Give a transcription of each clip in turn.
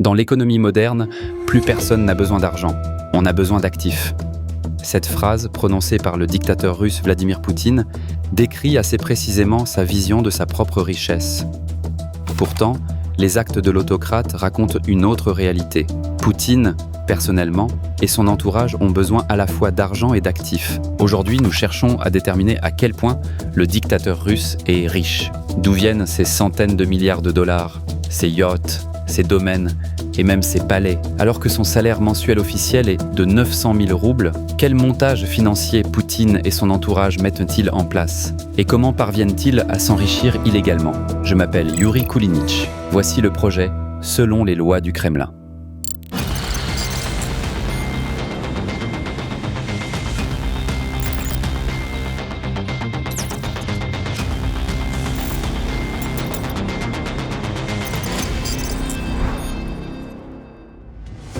Dans l'économie moderne, plus personne n'a besoin d'argent, on a besoin d'actifs. Cette phrase, prononcée par le dictateur russe Vladimir Poutine, décrit assez précisément sa vision de sa propre richesse. Pourtant, les actes de l'autocrate racontent une autre réalité. Poutine, personnellement, et son entourage ont besoin à la fois d'argent et d'actifs. Aujourd'hui, nous cherchons à déterminer à quel point le dictateur russe est riche. D'où viennent ces centaines de milliards de dollars, ces yachts, ces domaines et même ses palais. Alors que son salaire mensuel officiel est de 900 000 roubles, quel montage financier Poutine et son entourage mettent-ils en place? Et comment parviennent-ils à s'enrichir illégalement? Je m'appelle Yuri Kulinitch. Voici le projet selon les lois du Kremlin.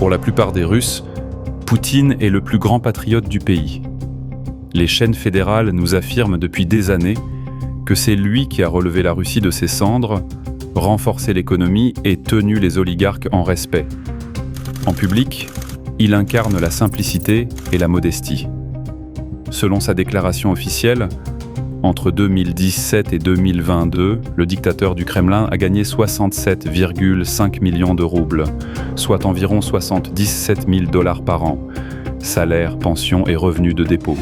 Pour la plupart des Russes, Poutine est le plus grand patriote du pays. Les chaînes fédérales nous affirment depuis des années que c'est lui qui a relevé la Russie de ses cendres, renforcé l'économie et tenu les oligarques en respect. En public, il incarne la simplicité et la modestie. Selon sa déclaration officielle, entre 2017 et 2022, le dictateur du Kremlin a gagné 67,5 millions de roubles, soit environ 77 000 dollars par an, salaire, pension et revenus de dépôt.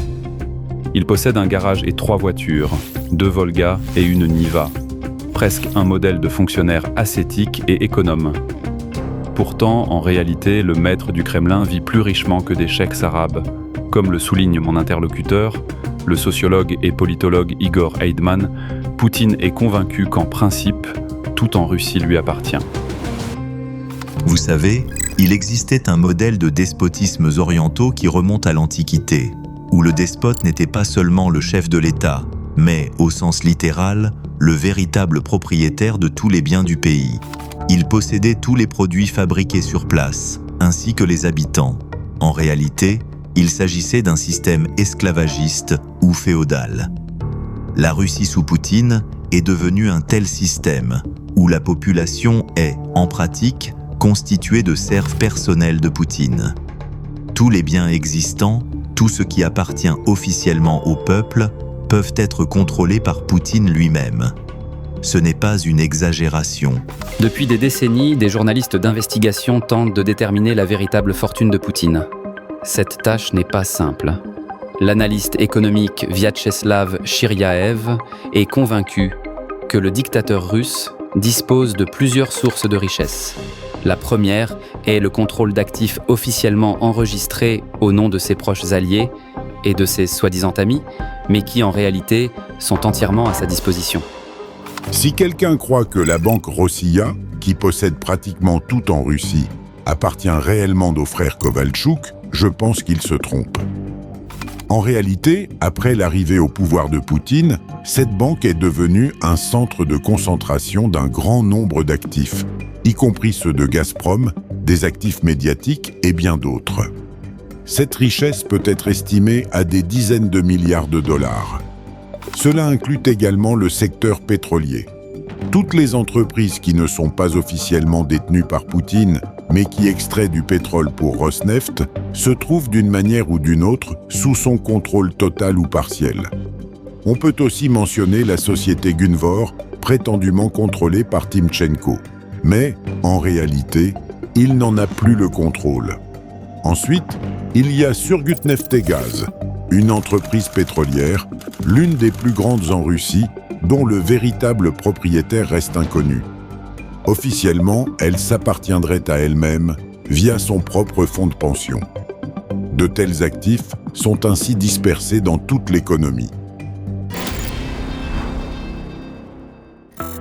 Il possède un garage et 3 voitures, 2 Volga et une Niva, presque un modèle de fonctionnaire ascétique et économe. Pourtant, en réalité, le maître du Kremlin vit plus richement que des cheikhs arabes. Comme le souligne mon interlocuteur, le sociologue et politologue Igor Heidman, Poutine est convaincu qu'en principe, tout en Russie lui appartient. Vous savez, il existait un modèle de despotismes orientaux qui remonte à l'Antiquité, où le despote n'était pas seulement le chef de l'État, mais, au sens littéral, le véritable propriétaire de tous les biens du pays. Il possédait tous les produits fabriqués sur place, ainsi que les habitants. En réalité, il s'agissait d'un système esclavagiste ou féodal. La Russie sous Poutine est devenue un tel système, où la population est, en pratique, constituée de serfs personnels de Poutine. Tous les biens existants, tout ce qui appartient officiellement au peuple, peuvent être contrôlés par Poutine lui-même. Ce n'est pas une exagération. Depuis des décennies, des journalistes d'investigation tentent de déterminer la véritable fortune de Poutine. Cette tâche n'est pas simple. L'analyste économique Vyacheslav Chiryaev est convaincu que le dictateur russe dispose de plusieurs sources de richesse. La première est le contrôle d'actifs officiellement enregistrés au nom de ses proches alliés et de ses soi-disant amis, mais qui en réalité sont entièrement à sa disposition. Si quelqu'un croit que la banque Rossiya, qui possède pratiquement tout en Russie, appartient réellement aux frères Kovalchuk, je pense qu'il se trompe. En réalité, après l'arrivée au pouvoir de Poutine, cette banque est devenue un centre de concentration d'un grand nombre d'actifs, y compris ceux de Gazprom, des actifs médiatiques et bien d'autres. Cette richesse peut être estimée à des dizaines de milliards de dollars. Cela inclut également le secteur pétrolier. Toutes les entreprises qui ne sont pas officiellement détenues par Poutine, mais qui extraient du pétrole pour Rosneft, se trouvent d'une manière ou d'une autre sous son contrôle total ou partiel. On peut aussi mentionner la société Gunvor, prétendument contrôlée par Timchenko. Mais, en réalité, il n'en a plus le contrôle. Ensuite, il y a Surgutneftgaz, une entreprise pétrolière, l'une des plus grandes en Russie, dont le véritable propriétaire reste inconnu. Officiellement, elle s'appartiendrait à elle-même via son propre fonds de pension. De tels actifs sont ainsi dispersés dans toute l'économie.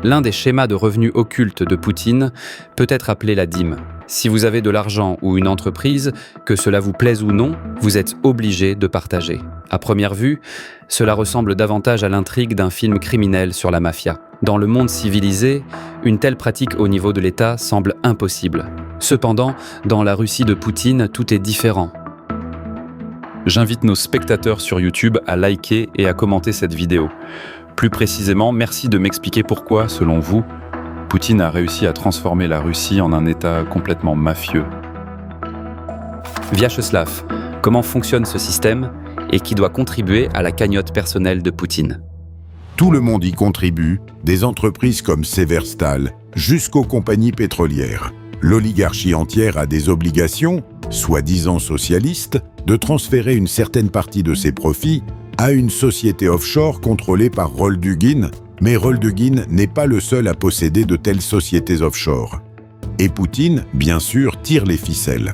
L'un des schémas de revenus occultes de Poutine peut être appelé la dîme. Si vous avez de l'argent ou une entreprise, que cela vous plaise ou non, vous êtes obligé de partager. À première vue, cela ressemble davantage à l'intrigue d'un film criminel sur la mafia. Dans le monde civilisé, une telle pratique au niveau de l'État semble impossible. Cependant, dans la Russie de Poutine, tout est différent. J'invite nos spectateurs sur YouTube à liker et à commenter cette vidéo. Plus précisément, merci de m'expliquer pourquoi, selon vous, Poutine a réussi à transformer la Russie en un État complètement mafieux. Vyacheslav, comment fonctionne ce système et qui doit contribuer à la cagnotte personnelle de Poutine? Tout le monde y contribue, des entreprises comme Severstal jusqu'aux compagnies pétrolières. L'oligarchie entière a des obligations, soi-disant socialistes, de transférer une certaine partie de ses profits à une société offshore contrôlée par Roldugin, mais Roldugin n'est pas le seul à posséder de telles sociétés offshore. Et Poutine, bien sûr, tire les ficelles.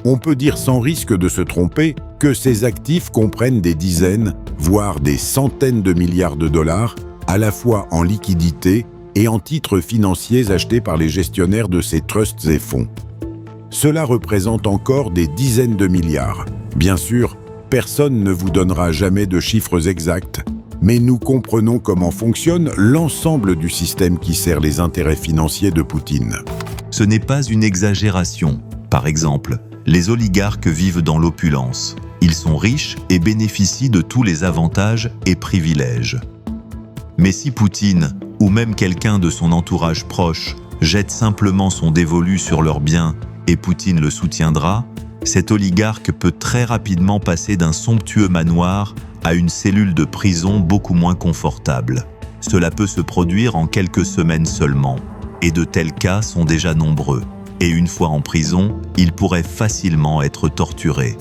On peut dire sans risque de se tromper que ces actifs comprennent des dizaines, voire des centaines de milliards de dollars, à la fois en liquidités et en titres financiers achetés par les gestionnaires de ces trusts et fonds. Cela représente encore des dizaines de milliards. Bien sûr, personne ne vous donnera jamais de chiffres exacts, mais nous comprenons comment fonctionne l'ensemble du système qui sert les intérêts financiers de Poutine. Ce n'est pas une exagération. Par exemple, les oligarques vivent dans l'opulence. Ils sont riches et bénéficient de tous les avantages et privilèges. Mais si Poutine, ou même quelqu'un de son entourage proche, jette simplement son dévolu sur leurs biens et Poutine le soutiendra, cet oligarque peut très rapidement passer d'un somptueux manoir à une cellule de prison beaucoup moins confortable. Cela peut se produire en quelques semaines seulement, et de tels cas sont déjà nombreux. Et une fois en prison, il pourrait facilement être torturé.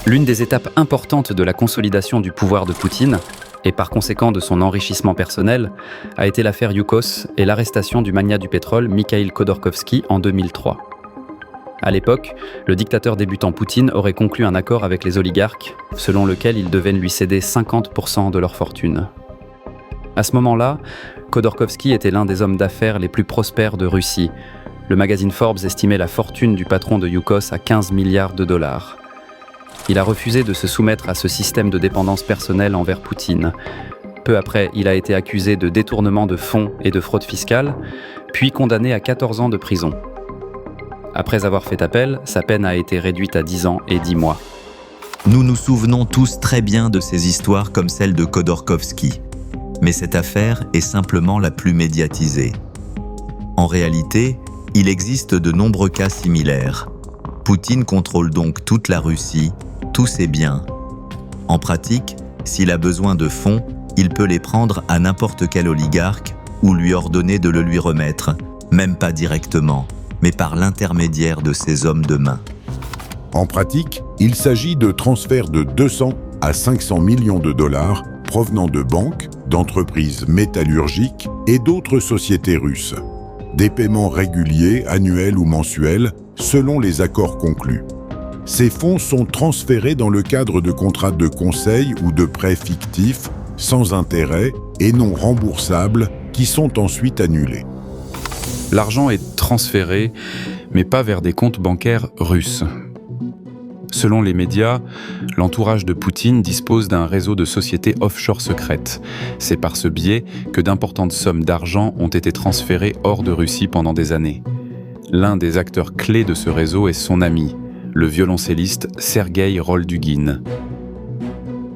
L'une des étapes importantes de la consolidation du pouvoir de Poutine, et par conséquent de son enrichissement personnel, a été l'affaire Yukos et l'arrestation du magnat du pétrole Mikhail Khodorkovsky en 2003. À l'époque, le dictateur débutant Poutine aurait conclu un accord avec les oligarques, selon lequel ils devaient lui céder 50% de leur fortune. À ce moment-là, Khodorkovsky était l'un des hommes d'affaires les plus prospères de Russie. Le magazine Forbes estimait la fortune du patron de Yukos à 15 milliards de dollars. Il a refusé de se soumettre à ce système de dépendance personnelle envers Poutine. Peu après, il a été accusé de détournement de fonds et de fraude fiscale, puis condamné à 14 ans de prison. Après avoir fait appel, sa peine a été réduite à 10 ans et 10 mois. Nous nous souvenons tous très bien de ces histoires comme celle de Khodorkovsky. Mais cette affaire est simplement la plus médiatisée. En réalité, il existe de nombreux cas similaires. Poutine contrôle donc toute la Russie, tous ses biens. En pratique, s'il a besoin de fonds, il peut les prendre à n'importe quel oligarque ou lui ordonner de le lui remettre, même pas directement, mais par l'intermédiaire de ses hommes de main. En pratique, il s'agit de transferts de 200 à 500 millions de dollars provenant de banques, d'entreprises métallurgiques et d'autres sociétés russes. Des paiements réguliers, annuels ou mensuels, selon les accords conclus. Ces fonds sont transférés dans le cadre de contrats de conseil ou de prêts fictifs, sans intérêt et non remboursables, qui sont ensuite annulés. L'argent est transféré, mais pas vers des comptes bancaires russes. Selon les médias, l'entourage de Poutine dispose d'un réseau de sociétés offshore secrètes. C'est par ce biais que d'importantes sommes d'argent ont été transférées hors de Russie pendant des années. L'un des acteurs clés de ce réseau est son ami, le violoncelliste Sergueï Roldugin.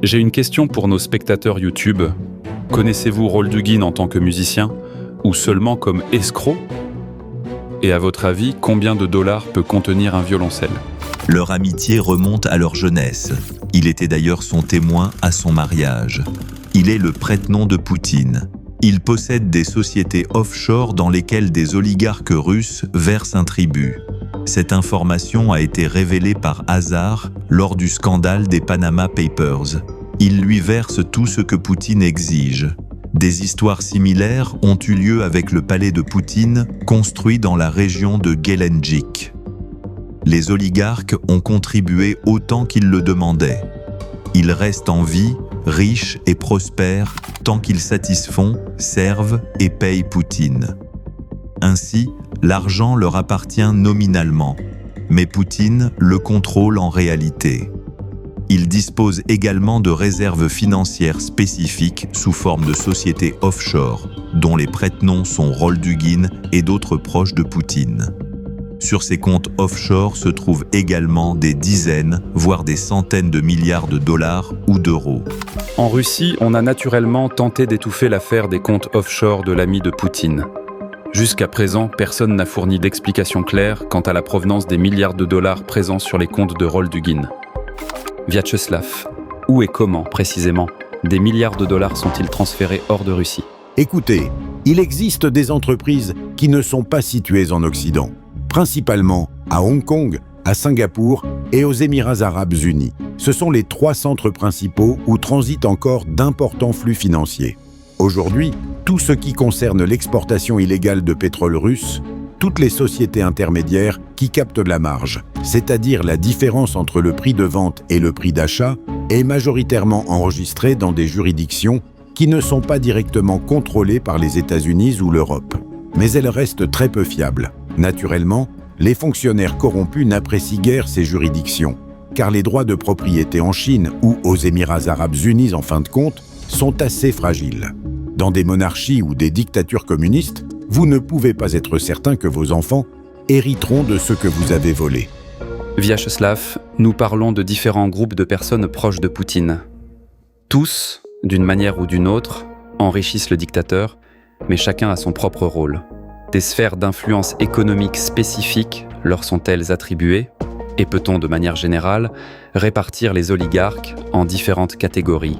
J'ai une question pour nos spectateurs YouTube. Connaissez-vous Roldugin en tant que musicien ou seulement comme escroc ? Et à votre avis, combien de dollars peut contenir un violoncelle ? Leur amitié remonte à leur jeunesse. Il était d'ailleurs son témoin à son mariage. Il est le prête-nom de Poutine. Il possède des sociétés offshore dans lesquelles des oligarques russes versent un tribut. Cette information a été révélée par hasard lors du scandale des Panama Papers. Il lui verse tout ce que Poutine exige. Des histoires similaires ont eu lieu avec le palais de Poutine, construit dans la région de Gelendzhik. Les oligarques ont contribué autant qu'ils le demandaient. Ils restent en vie, riches et prospères, tant qu'ils satisfont, servent et payent Poutine. Ainsi, l'argent leur appartient nominalement, mais Poutine le contrôle en réalité. Il dispose également de réserves financières spécifiques sous forme de sociétés offshore, dont les prête-noms sont Roldugin et d'autres proches de Poutine. Sur ces comptes offshore se trouvent également des dizaines, voire des centaines de milliards de dollars ou d'euros. En Russie, on a naturellement tenté d'étouffer l'affaire des comptes offshore de l'ami de Poutine. Jusqu'à présent, personne n'a fourni d'explication claire quant à la provenance des milliards de dollars présents sur les comptes de Roldugin. Vyacheslav, où et comment, précisément, des milliards de dollars sont-ils transférés hors de Russie ? Écoutez, il existe des entreprises qui ne sont pas situées en Occident, principalement à Hong Kong, à Singapour et aux Émirats arabes unis. Ce sont les 3 centres principaux où transitent encore d'importants flux financiers. Aujourd'hui, tout ce qui concerne l'exportation illégale de pétrole russe, toutes les sociétés intermédiaires qui captent la marge, c'est-à-dire la différence entre le prix de vente et le prix d'achat, est majoritairement enregistrée dans des juridictions qui ne sont pas directement contrôlées par les États-Unis ou l'Europe. Mais elles restent très peu fiables. Naturellement, les fonctionnaires corrompus n'apprécient guère ces juridictions, car les droits de propriété en Chine ou aux Émirats arabes unis en fin de compte sont assez fragiles. Dans des monarchies ou des dictatures communistes, vous ne pouvez pas être certain que vos enfants hériteront de ce que vous avez volé. Vyacheslav, nous parlons de différents groupes de personnes proches de Poutine. Tous, d'une manière ou d'une autre, enrichissent le dictateur, mais chacun a son propre rôle. Des sphères d'influence économique spécifiques leur sont-elles attribuées ? Et peut-on, de manière générale, répartir les oligarques en différentes catégories ?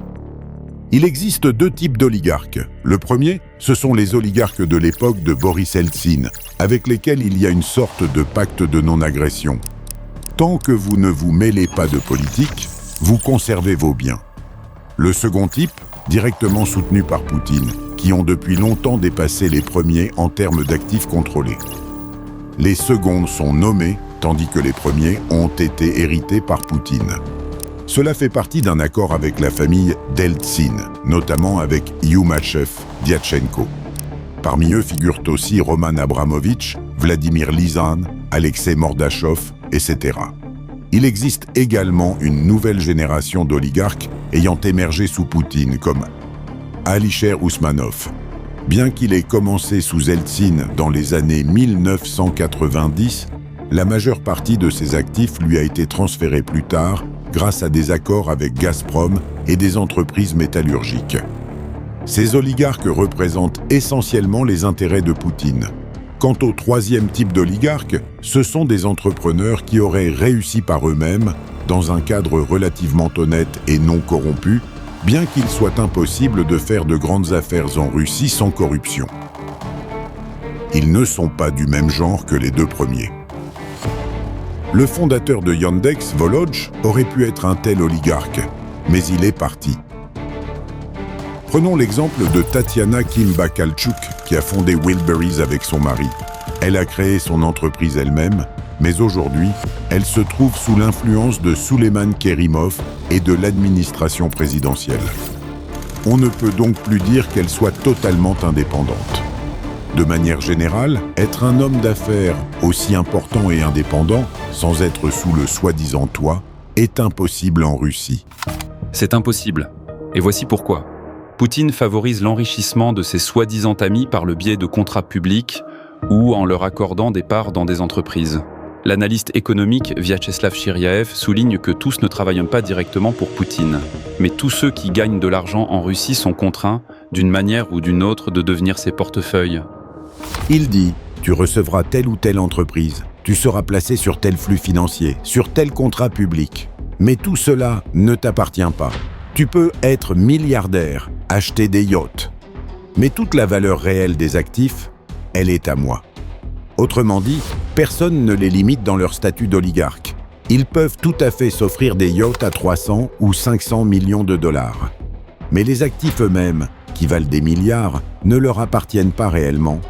Il existe 2 types d'oligarques. Le premier, ce sont les oligarques de l'époque de Boris Eltsine, avec lesquels il y a une sorte de pacte de non-agression. Tant que vous ne vous mêlez pas de politique, vous conservez vos biens. Le second type, directement soutenu par Poutine, qui ont depuis longtemps dépassé les premiers en termes d'actifs contrôlés. Les secondes sont nommées, tandis que les premiers ont été hérités par Poutine. Cela fait partie d'un accord avec la famille d'Eltsine, notamment avec Yumachev, Diatchenko. Parmi eux figurent aussi Roman Abramovitch, Vladimir Lizan, Alexei Mordachov, etc. Il existe également une nouvelle génération d'oligarques ayant émergé sous Poutine, comme Alisher Ousmanov. Bien qu'il ait commencé sous Eltsine dans les années 1990, la majeure partie de ses actifs lui a été transférée plus tard grâce à des accords avec Gazprom et des entreprises métallurgiques. Ces oligarques représentent essentiellement les intérêts de Poutine. Quant au troisième type d'oligarques, ce sont des entrepreneurs qui auraient réussi par eux-mêmes, dans un cadre relativement honnête et non corrompu, bien qu'il soit impossible de faire de grandes affaires en Russie sans corruption. Ils ne sont pas du même genre que les 2 premiers. Le fondateur de Yandex, Volodj, aurait pu être un tel oligarque, mais il est parti. Prenons l'exemple de Tatiana Kimbakalchuk, qui a fondé Wildberries avec son mari. Elle a créé son entreprise elle-même, mais aujourd'hui, elle se trouve sous l'influence de Souleiman Kerimov et de l'administration présidentielle. On ne peut donc plus dire qu'elle soit totalement indépendante. De manière générale, être un homme d'affaires aussi important et indépendant, sans être sous le soi-disant toit, est impossible en Russie. C'est impossible. Et voici pourquoi. Poutine favorise l'enrichissement de ses soi-disant amis par le biais de contrats publics ou en leur accordant des parts dans des entreprises. L'analyste économique Vyacheslav Chiryaev souligne que tous ne travaillent pas directement pour Poutine, mais tous ceux qui gagnent de l'argent en Russie sont contraints, d'une manière ou d'une autre, de devenir ses portefeuilles. Il dit « Tu recevras telle ou telle entreprise, tu seras placé sur tel flux financier, sur tel contrat public. Mais tout cela ne t'appartient pas. Tu peux être milliardaire, acheter des yachts. Mais toute la valeur réelle des actifs, elle est à moi. » Autrement dit, personne ne les limite dans leur statut d'oligarque. Ils peuvent tout à fait s'offrir des yachts à 300 ou 500 millions de dollars. Mais les actifs eux-mêmes, qui valent des milliards, ne leur appartiennent pas réellement.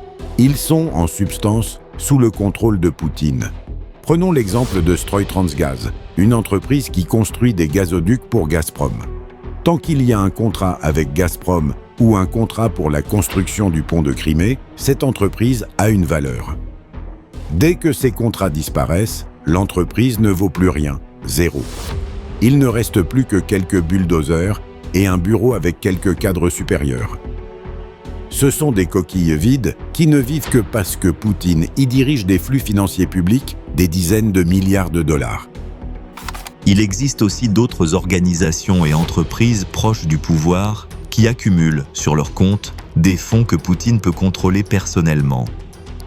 Ils sont, en substance, sous le contrôle de Poutine. Prenons l'exemple de Stroytransgaz, une entreprise qui construit des gazoducs pour Gazprom. Tant qu'il y a un contrat avec Gazprom ou un contrat pour la construction du pont de Crimée, cette entreprise a une valeur. Dès que ces contrats disparaissent, l'entreprise ne vaut plus rien, zéro. Il ne reste plus que quelques bulldozers et un bureau avec quelques cadres supérieurs. Ce sont des coquilles vides qui ne vivent que parce que Poutine y dirige des flux financiers publics des dizaines de milliards de dollars. Il existe aussi d'autres organisations et entreprises proches du pouvoir qui accumulent sur leur compte des fonds que Poutine peut contrôler personnellement.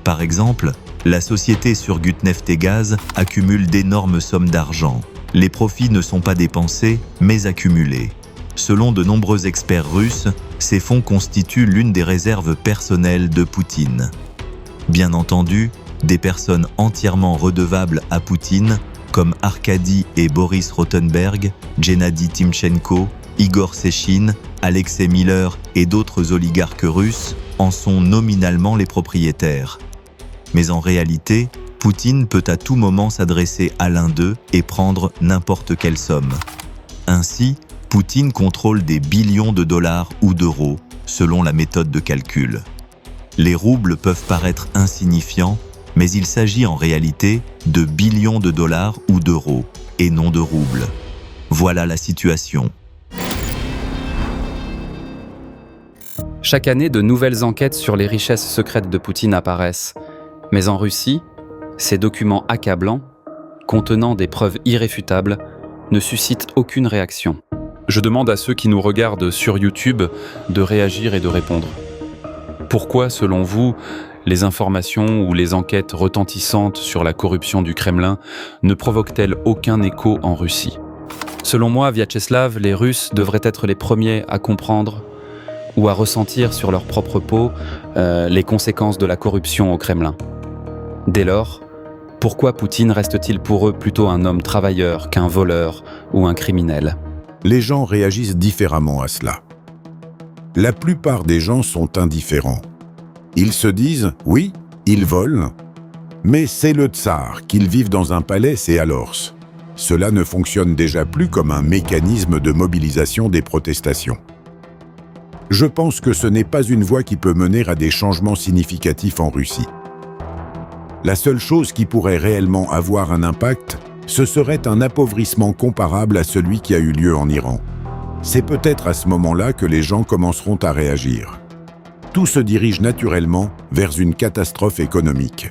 Par exemple, la société Surgutneft-Gaz accumule d'énormes sommes d'argent. Les profits ne sont pas dépensés, mais accumulés. Selon de nombreux experts russes, ces fonds constituent l'une des réserves personnelles de Poutine. Bien entendu, des personnes entièrement redevables à Poutine, comme Arkady et Boris Rotenberg, Gennady Timchenko, Igor Sechin, Alexei Miller et d'autres oligarques russes, en sont nominalement les propriétaires. Mais en réalité, Poutine peut à tout moment s'adresser à l'un d'eux et prendre n'importe quelle somme. Ainsi, Poutine contrôle des billions de dollars ou d'euros, selon la méthode de calcul. Les roubles peuvent paraître insignifiants, mais il s'agit en réalité de billions de dollars ou d'euros, et non de roubles. Voilà la situation. Chaque année, de nouvelles enquêtes sur les richesses secrètes de Poutine apparaissent. Mais en Russie, ces documents accablants, contenant des preuves irréfutables, ne suscitent aucune réaction. Je demande à ceux qui nous regardent sur YouTube de réagir et de répondre. Pourquoi, selon vous, les informations ou les enquêtes retentissantes sur la corruption du Kremlin ne provoquent-elles aucun écho en Russie ? Selon moi, Vyacheslav, les Russes devraient être les premiers à comprendre ou à ressentir sur leur propre peau les conséquences de la corruption au Kremlin. Dès lors, pourquoi Poutine reste-t-il pour eux plutôt un homme travailleur qu'un voleur ou un criminel ? Les gens réagissent différemment à cela. La plupart des gens sont indifférents. Ils se disent, oui, ils volent, mais c'est le tsar, qu'ils vivent dans un palais, c'est alors. Cela ne fonctionne déjà plus comme un mécanisme de mobilisation des protestations. Je pense que ce n'est pas une voie qui peut mener à des changements significatifs en Russie. La seule chose qui pourrait réellement avoir un impact, ce serait un appauvrissement comparable à celui qui a eu lieu en Iran. C'est peut-être à ce moment-là que les gens commenceront à réagir. Tout se dirige naturellement vers une catastrophe économique.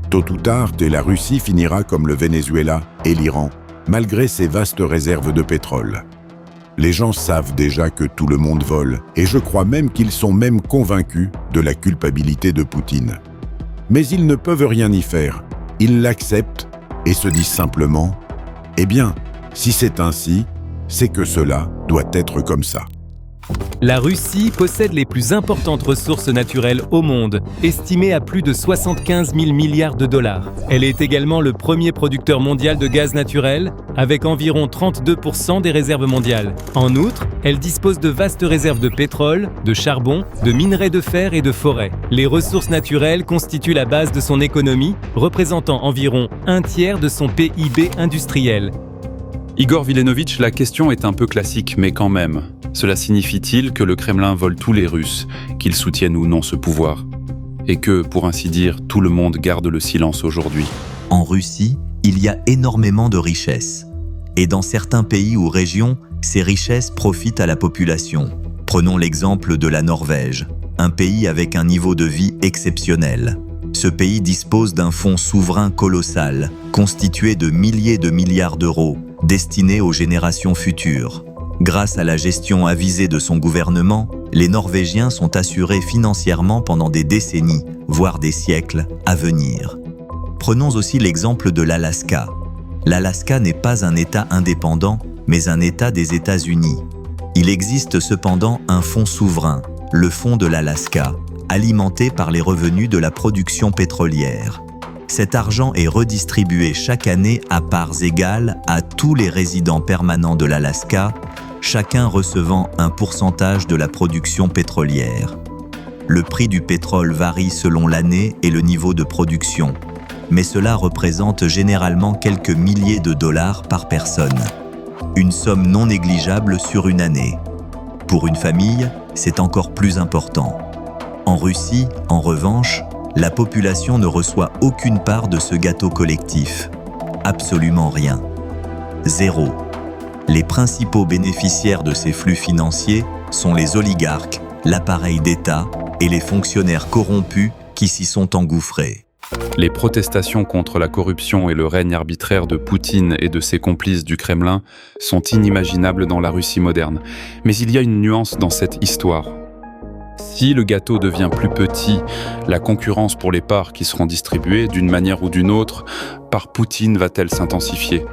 Tôt ou tard, la Russie finira comme le Venezuela et l'Iran, malgré ses vastes réserves de pétrole. Les gens savent déjà que tout le monde vole, et je crois même qu'ils sont même convaincus de la culpabilité de Poutine. Mais ils ne peuvent rien y faire. Ils l'acceptent et se disent simplement « Eh bien, si c'est ainsi, c'est que cela doit être comme ça. » La Russie possède les plus importantes ressources naturelles au monde, estimées à plus de 75 000 milliards de dollars. Elle est également le premier producteur mondial de gaz naturel, avec environ 32% des réserves mondiales. En outre, elle dispose de vastes réserves de pétrole, de charbon, de minerais de fer et de forêts. Les ressources naturelles constituent la base de son économie, représentant environ un tiers de son PIB industriel. Igor Vilenovitch, la question est un peu classique, mais quand même. Cela signifie-t-il que le Kremlin vole tous les Russes, qu'ils soutiennent ou non ce pouvoir ? Et que, pour ainsi dire, tout le monde garde le silence aujourd'hui ? En Russie, il y a énormément de richesses. Et dans certains pays ou régions, ces richesses profitent à la population. Prenons l'exemple de la Norvège, un pays avec un niveau de vie exceptionnel. Ce pays dispose d'un fonds souverain colossal, constitué de milliers de milliards d'euros, destinés aux générations futures. Grâce à la gestion avisée de son gouvernement, les Norvégiens sont assurés financièrement pendant des décennies, voire des siècles, à venir. Prenons aussi l'exemple de l'Alaska. L'Alaska n'est pas un État indépendant, mais un État des États-Unis. Il existe cependant un fonds souverain, le fonds de l'Alaska, alimenté par les revenus de la production pétrolière. Cet argent est redistribué chaque année à parts égales à tous les résidents permanents de l'Alaska, chacun recevant un pourcentage de la production pétrolière. Le prix du pétrole varie selon l'année et le niveau de production, mais cela représente généralement quelques milliers de dollars par personne. Une somme non négligeable sur une année. Pour une famille, c'est encore plus important. En Russie, en revanche, la population ne reçoit aucune part de ce gâteau collectif. Absolument rien. Zéro. Les principaux bénéficiaires de ces flux financiers sont les oligarques, l'appareil d'État et les fonctionnaires corrompus qui s'y sont engouffrés. Les protestations contre la corruption et le règne arbitraire de Poutine et de ses complices du Kremlin sont inimaginables dans la Russie moderne. Mais il y a une nuance dans cette histoire. Si le gâteau devient plus petit, la concurrence pour les parts qui seront distribuées, d'une manière ou d'une autre, par Poutine va-t-elle s'intensifier ?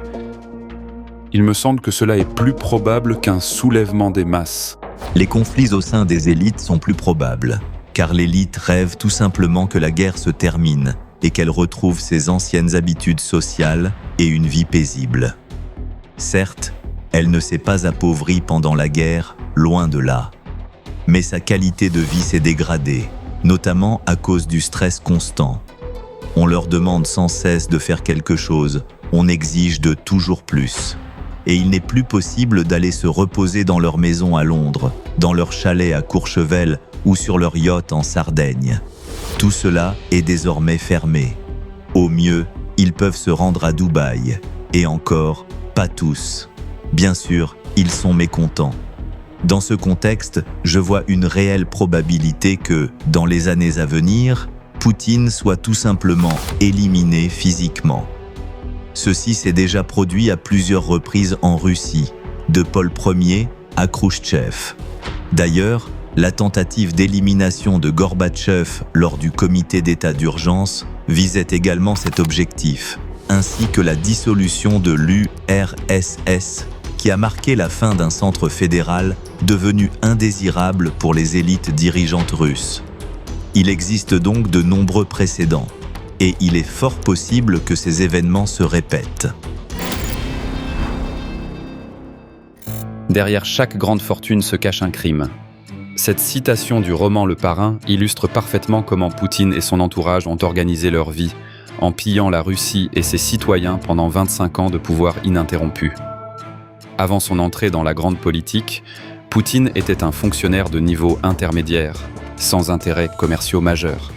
Il me semble que cela est plus probable qu'un soulèvement des masses. Les conflits au sein des élites sont plus probables, car l'élite rêve tout simplement que la guerre se termine et qu'elle retrouve ses anciennes habitudes sociales et une vie paisible. Certes, elle ne s'est pas appauvrie pendant la guerre, loin de là. Mais sa qualité de vie s'est dégradée, notamment à cause du stress constant. On leur demande sans cesse de faire quelque chose, on exige de toujours plus. Et il n'est plus possible d'aller se reposer dans leur maison à Londres, dans leur chalet à Courchevel ou sur leur yacht en Sardaigne. Tout cela est désormais fermé. Au mieux, ils peuvent se rendre à Dubaï. Et encore, pas tous. Bien sûr, ils sont mécontents. Dans ce contexte, je vois une réelle probabilité que, dans les années à venir, Poutine soit tout simplement éliminé physiquement. Ceci s'est déjà produit à plusieurs reprises en Russie, de Paul Ier à Khrouchtchev. D'ailleurs, la tentative d'élimination de Gorbatchev lors du comité d'état d'urgence visait également cet objectif, ainsi que la dissolution de l'URSS, qui a marqué la fin d'un centre fédéral devenu indésirable pour les élites dirigeantes russes. Il existe donc de nombreux précédents, et il est fort possible que ces événements se répètent. Derrière chaque grande fortune se cache un crime. Cette citation du roman Le Parrain illustre parfaitement comment Poutine et son entourage ont organisé leur vie, en pillant la Russie et ses citoyens pendant 25 ans de pouvoir ininterrompu. Avant son entrée dans la grande politique, Poutine était un fonctionnaire de niveau intermédiaire, sans intérêts commerciaux majeurs.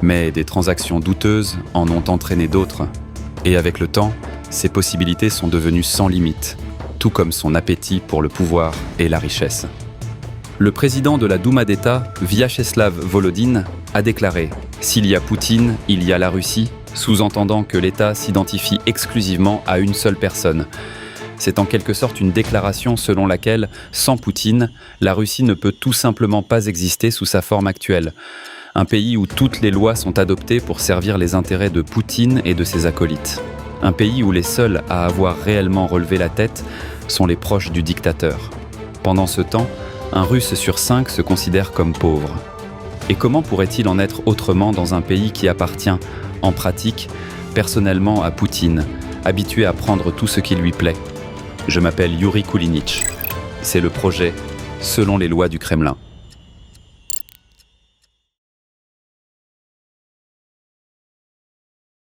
Mais des transactions douteuses en ont entraîné d'autres. Et avec le temps, ses possibilités sont devenues sans limite, tout comme son appétit pour le pouvoir et la richesse. Le président de la Douma d'État, Vyacheslav Volodine, a déclaré « S'il y a Poutine, il y a la Russie », sous-entendant que l'État s'identifie exclusivement à une seule personne. C'est en quelque sorte une déclaration selon laquelle, sans Poutine, la Russie ne peut tout simplement pas exister sous sa forme actuelle. Un pays où toutes les lois sont adoptées pour servir les intérêts de Poutine et de ses acolytes. Un pays où les seuls à avoir réellement relevé la tête sont les proches du dictateur. Pendant ce temps, un Russe sur 5 se considère comme pauvre. Et comment pourrait-il en être autrement dans un pays qui appartient, en pratique, personnellement à Poutine, habitué à prendre tout ce qui lui plaît ? Je m'appelle Yuri Koulinitch. C'est le projet Selon les lois du Kremlin.